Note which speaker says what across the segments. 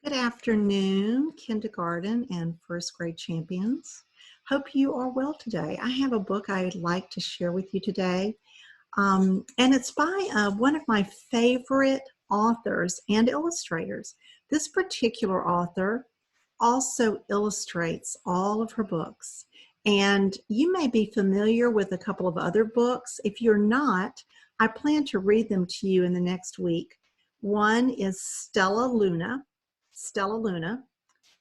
Speaker 1: Good afternoon, kindergarten and first grade champions. Hope you are well today. I have a book I'd like to share with you today, and it's by one of my favorite authors and illustrators. This particular author also illustrates all of her books, and you may be familiar with a couple of other books. If you're not, I plan to read them to you in the next week. One is Stella Luna,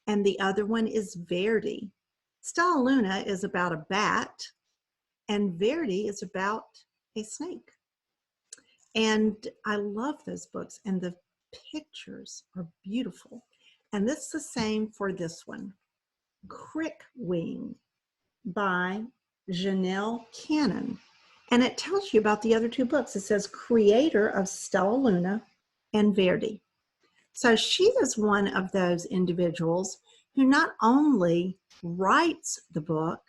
Speaker 1: and the other one is Verdi. Stella Luna is about a bat, and Verdi is about a snake. And I love those books, and the pictures are beautiful. And this is the same for this one, Crickwing by Janell Cannon. And it tells you about the other two books. It says creator of Stella Luna and Verdi. So she is one of those individuals who not only writes the book,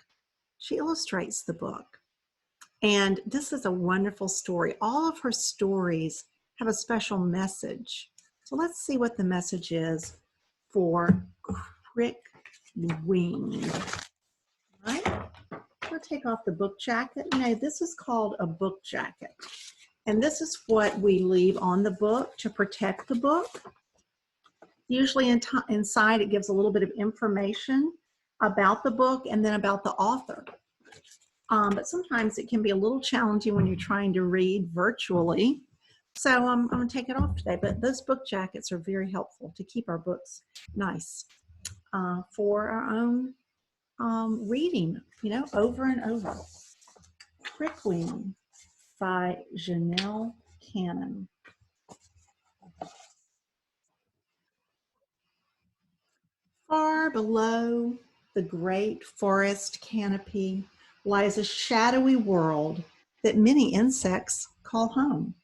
Speaker 1: she illustrates the book. And this is a wonderful story. All of her stories have a special message. So let's see what the message is for Quickwing. All right, we'll take off the book jacket. You know, this is called a book jacket. And this is what we leave on the book to protect the book. Usually inside it gives a little bit of information about the book and then about the author. But sometimes it can be a little challenging when you're trying to read virtually. So I'm going to take it off today. But those book jackets are very helpful to keep our books nice for our own reading, you know, over and over. Crickwing by Janell Cannon. Far below the great forest canopy lies a shadowy world that many insects call home.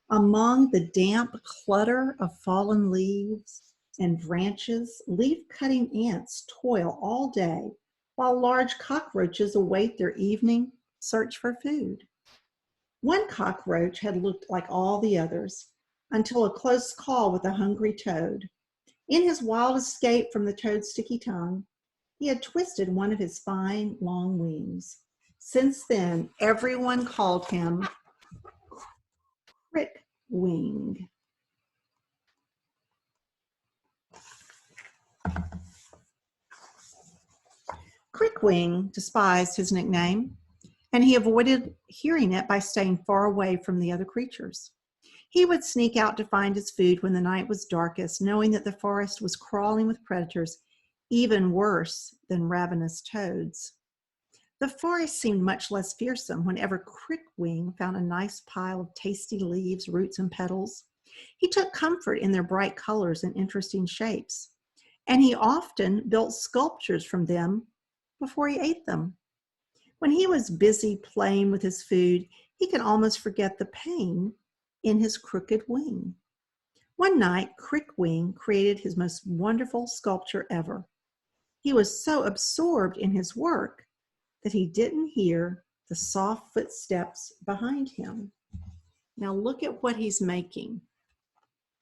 Speaker 1: Among the damp clutter of fallen leaves and branches, leaf-cutting ants toil all day, while large cockroaches await their evening search for food. One cockroach had looked like all the others until a close call with a hungry toad. In his wild escape from the toad's sticky tongue, he had twisted one of his fine, long wings. Since then, everyone called him Crickwing. Crickwing despised his nickname, and he avoided hearing it by staying far away from the other creatures. He would sneak out to find his food when the night was darkest, knowing that the forest was crawling with predators even worse than ravenous toads. The forest seemed much less fearsome whenever Crickwing found a nice pile of tasty leaves, roots, and petals. He took comfort in their bright colors and interesting shapes, and he often built sculptures from them before he ate them. When he was busy playing with his food, he could almost forget the pain in his crooked wing. One night, Crickwing created his most wonderful sculpture ever. He was so absorbed in his work that he didn't hear the soft footsteps behind him. Now look at what he's making.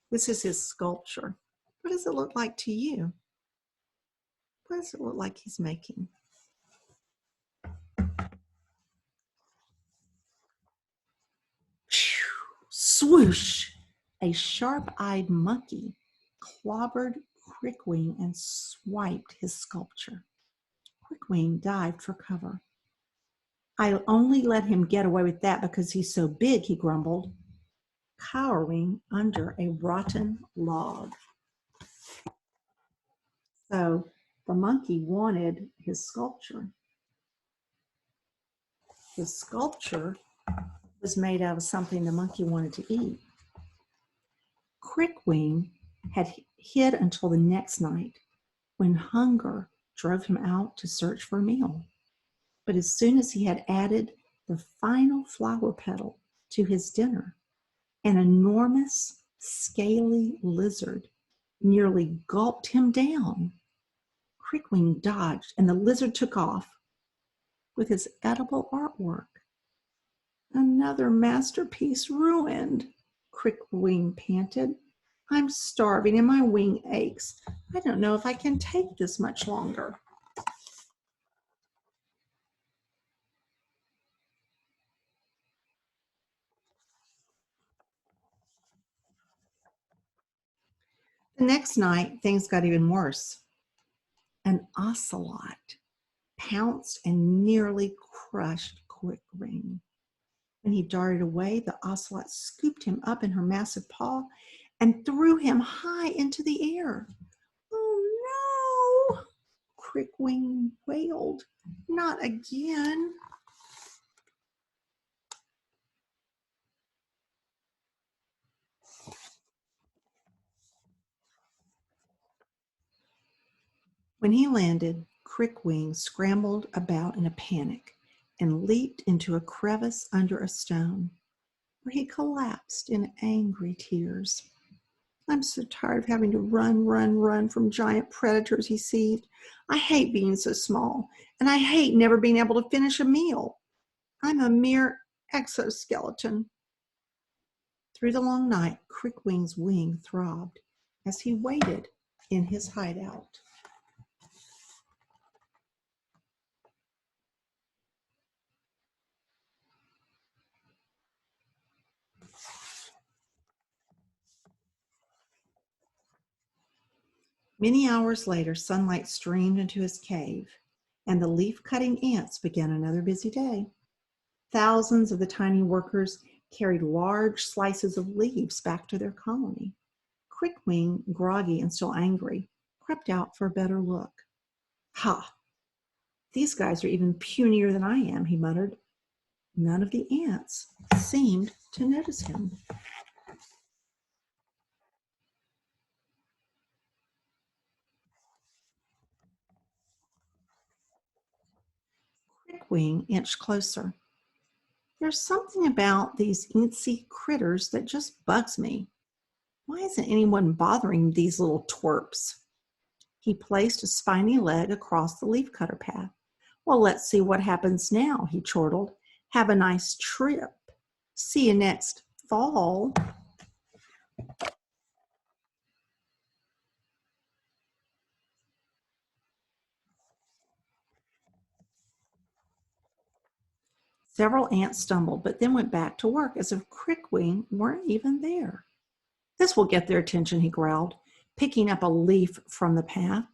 Speaker 1: This is his sculpture. What does it look like to you? What does it look like he's making? Swoosh! A sharp-eyed monkey clobbered Crickwing and swiped his sculpture. Quickwing dived for cover. "I'll only let him get away with that because he's so big," he grumbled, cowering under a rotten log. So the monkey wanted his sculpture. The sculpture was made out of something the monkey wanted to eat. Crickwing had hid until the next night when hunger drove him out to search for a meal. But as soon as he had added the final flower petal to his dinner, an enormous, scaly lizard nearly gulped him down. Crickwing dodged, and the lizard took off with his edible artwork. "Another masterpiece ruined," Crickwing panted. I'm starving and my wing aches. I don't know if I can take this much longer. The next night, things got even worse. An ocelot pounced and nearly crushed Quickwing. When he darted away, the ocelot scooped him up in her massive paw and threw him high into the air. Oh no! Crickwing wailed. Not again. When he landed, Crickwing scrambled about in a panic and leaped into a crevice under a stone, where he collapsed in angry tears. I'm so tired of having to run from giant predators, he seethed. I hate being so small, and I hate never being able to finish a meal. I'm a mere exoskeleton. Through the long night, Crickwing's wing throbbed as he waited in his hideout. Many hours later, sunlight streamed into his cave, and the leaf-cutting ants began another busy day. Thousands of the tiny workers carried large slices of leaves back to their colony. Quickwing, groggy and still angry, crept out for a better look. Ha! These guys are even punier than I am, he muttered. None of the ants seemed to notice him. Quickwing inched closer. There's something about these incy critters that just bugs me. Why isn't anyone bothering these little twerps? He placed a spiny leg across the leafcutter path. Well, let's see what happens now, he chortled. Have a nice trip. See you next fall. Several ants stumbled, but then went back to work as if Crickwing weren't even there. This will get their attention, he growled, picking up a leaf from the path.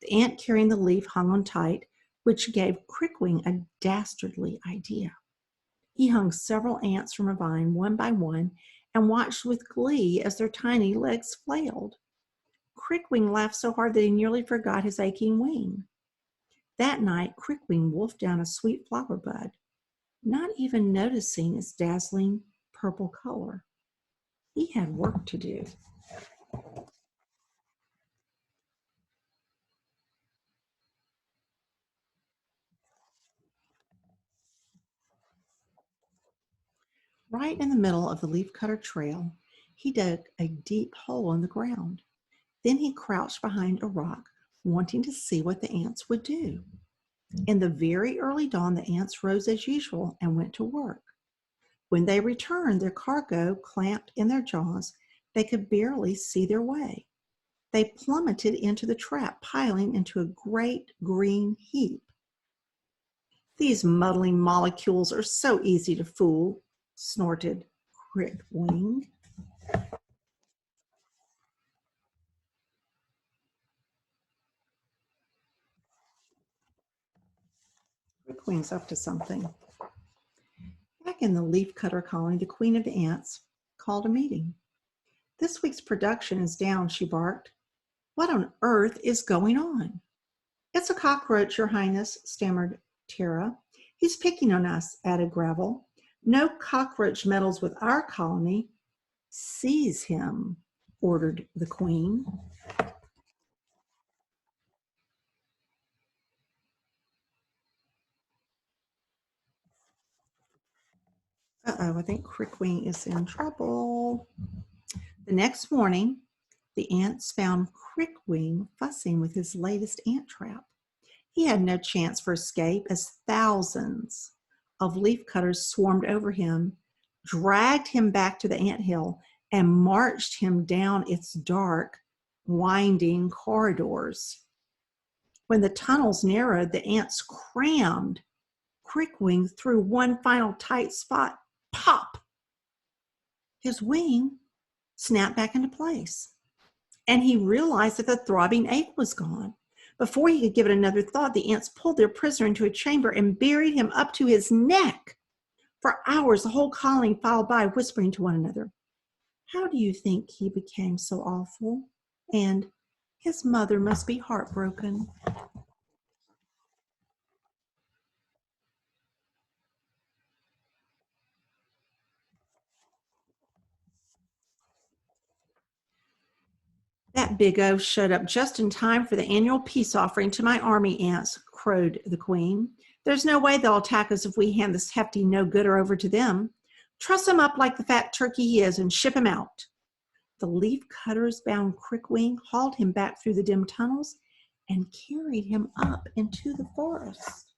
Speaker 1: The ant carrying the leaf hung on tight, which gave Crickwing a dastardly idea. He hung several ants from a vine one by one and watched with glee as their tiny legs flailed. Crickwing laughed so hard that he nearly forgot his aching wing. That night, Crickwing wolfed down a sweet flower bud, not even noticing its dazzling purple color. He had work to do. Right in the middle of the leafcutter trail, he dug a deep hole in the ground. Then he crouched behind a rock, wanting to see what the ants would do. In the very early dawn, the ants rose as usual and went to work. When they returned, their cargo clamped in their jaws, they could barely see their way. They plummeted into the trap, piling into a great green heap. These muddling molecules are so easy to fool, snorted Crickwing. Quickwing's up to something. Back in the leafcutter colony, the queen of the ants called a meeting. This week's production is down, she barked. What on earth is going on? It's a cockroach, Your Highness, stammered Tara. He's picking on us, added Gravel. No cockroach meddles with our colony. Seize him, ordered the queen. Uh-oh, I think Crickwing is in trouble. The next morning, the ants found Crickwing fussing with his latest ant trap. He had no chance for escape as thousands of leafcutters swarmed over him, dragged him back to the anthill, and marched him down its dark, winding corridors. When the tunnels narrowed, the ants crammed Crickwing through one final tight spot. Pop! His wing snapped back into place, and he realized that the throbbing ache was gone. Before he could give it another thought, the ants pulled their prisoner into a chamber and buried him up to his neck. For hours, the whole colony filed by, whispering to one another, "How do you think he became so awful?" And "His mother must be heartbroken." "That big oaf showed up just in time for the annual peace offering to my army ants," crowed the queen. "There's no way they'll attack us if we hand this hefty no-gooder over to them. Truss him up like the fat turkey he is and ship him out." The leaf cutters bound Crickwing, hauled him back through the dim tunnels, and carried him up into the forest.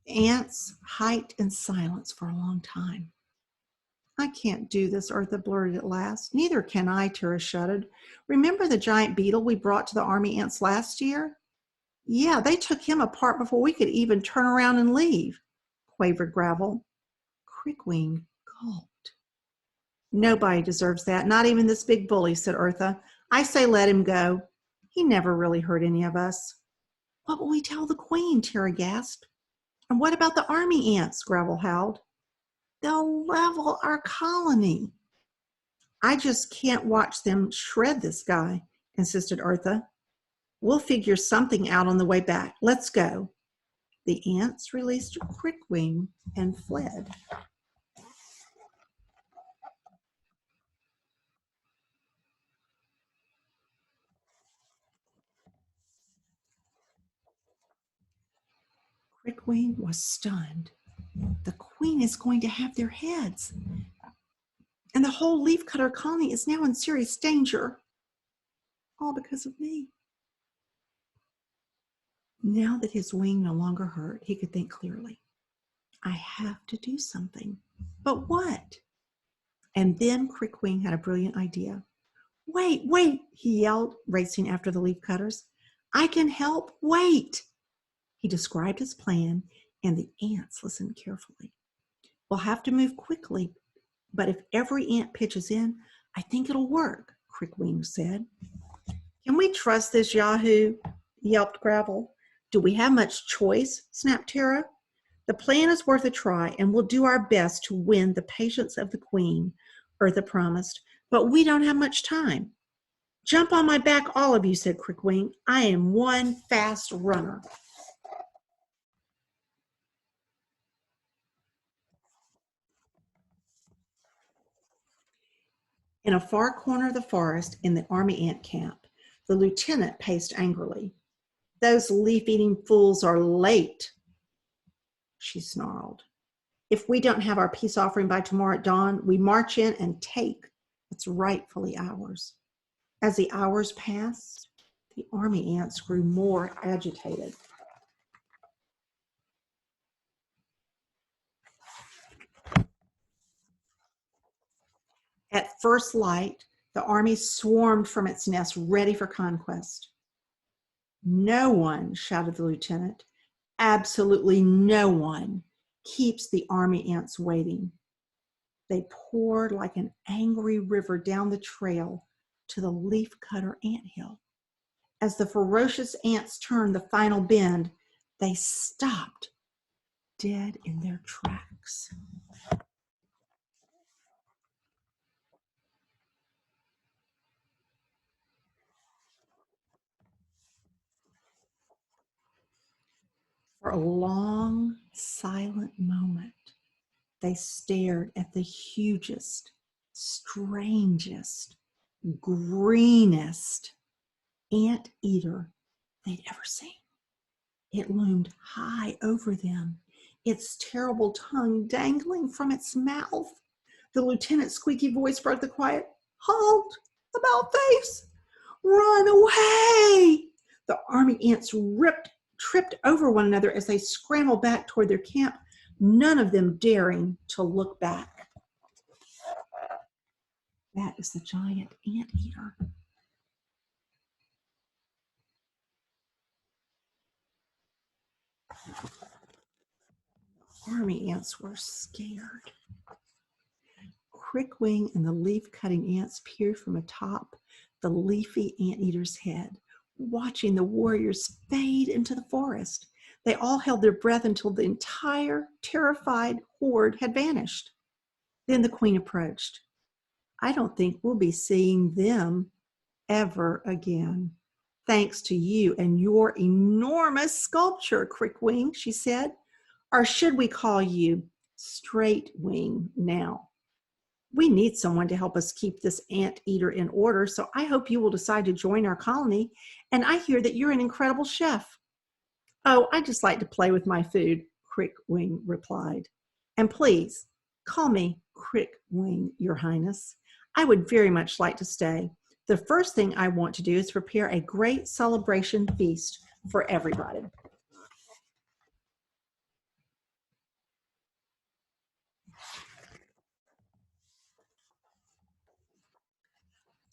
Speaker 1: The ants hiked in silence for a long time. "I can't do this," Eartha blurted at last. "Neither can I," Tara shuddered. "Remember the giant beetle we brought to the army ants last year?" "Yeah, they took him apart before we could even turn around and leave," quavered Gravel. Crickwing gulped. "Nobody deserves that, not even this big bully," said Eartha. "I say let him go. He never really hurt any of us." "What will we tell the queen?" Tara gasped. "And what about the army ants?" Gravel howled. "They'll level our colony." "I just can't watch them shred this guy," insisted Eartha. "We'll figure something out on the way back. Let's go." The ants released Crickwing and fled. Crickwing was stunned. "The queen is going to have their heads, and the whole leafcutter colony is now in serious danger. All because of me." Now that his wing no longer hurt, he could think clearly. "I have to do something. But what?" And then Crickwing had a brilliant idea. "Wait, wait," he yelled, racing after the leafcutters. "I can help. Wait." He described his plan, and the ants listened carefully. "We'll have to move quickly, but if every ant pitches in, I think it'll work," Crickwing said. "Can we trust this yahoo?" yelped Gravel. "Do we have much choice?" snapped Tara. "The plan is worth a try, and we'll do our best to win the patience of the queen," Eartha promised. "But we don't have much time." "Jump on my back, all of you," said Crickwing. "I am one fast runner." In a far corner of the forest, in the army ant camp, the lieutenant paced angrily. "Those leaf-eating fools are late," she snarled. "If we don't have our peace offering by tomorrow at dawn, we march in and take what's rightfully ours." As the hours passed, the army ants grew more agitated. At first light, the army swarmed from its nest, ready for conquest. "No one," shouted the lieutenant, "absolutely no one keeps the army ants waiting." They poured like an angry river down the trail to the leafcutter anthill. As the ferocious ants turned the final bend, they stopped dead in their tracks. For a long, silent moment, they stared at the hugest, strangest, greenest ant-eater they'd ever seen. It loomed high over them, its terrible tongue dangling from its mouth. The lieutenant's squeaky voice broke the quiet. "Halt! About face! Run away!" The army ants ripped tripped over one another as they scrambled back toward their camp, none of them daring to look back. That is the giant anteater. Army ants were scared. Crickwing and the leaf-cutting ants peered from atop the leafy anteater's head, watching the warriors fade into the forest. They all held their breath until the entire terrified horde had vanished. Then the queen approached. I don't think we'll be seeing them ever again. Thanks to you and your enormous sculpture, Crickwing, she said. Or should we call you Straightwing now? We need someone to help us keep this anteater in order, so I hope you will decide to join our colony. And I hear that you're an incredible chef. Oh, I just like to play with my food, Crickwing replied. And please, call me Crickwing, Your Highness. I would very much like to stay. The first thing I want to do is prepare a great celebration feast for everybody.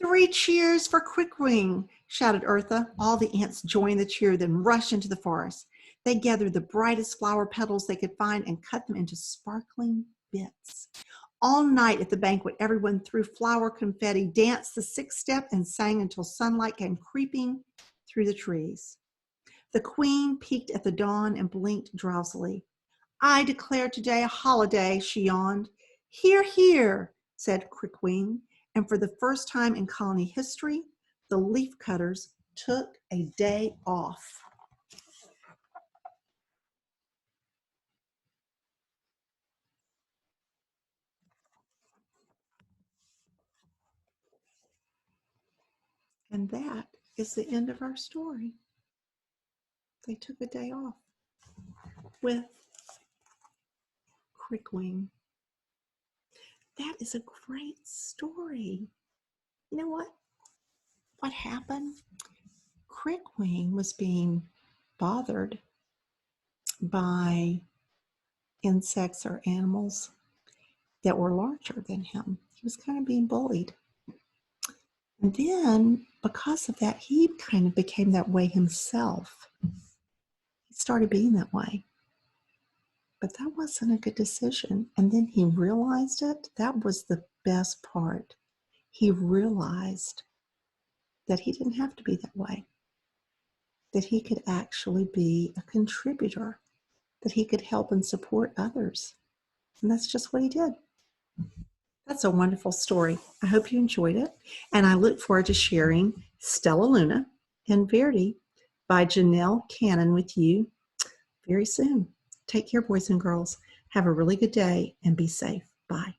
Speaker 1: Three cheers for Quickwing, shouted Eartha. All the ants joined the cheer, then rushed into the forest. They gathered the brightest flower petals they could find and cut them into sparkling bits. All night at the banquet, everyone threw flower confetti, danced the six-step, and sang until sunlight came creeping through the trees. The queen peeked at the dawn and blinked drowsily. I declare today a holiday, she yawned. Hear, hear, said Crickwing. And for the first time in colony history, the leaf cutters took a day off. And that is the end of our story. They took a day off with Crickwing. That is a great story. You know what? What happened? Crickwing was being bothered by insects or animals that were larger than him. He was kind of being bullied. And then, because of that, he kind of became that way himself. He started being that way. But that wasn't a good decision. And then he realized it. That was the best part. He realized that he didn't have to be that way, that he could actually be a contributor, that he could help and support others. And that's just what he did. That's a wonderful story. I hope you enjoyed it. And I look forward to sharing Stella Luna and Verdi by Janell Cannon with you very soon. Take care, boys and girls. Have a really good day and be safe. Bye.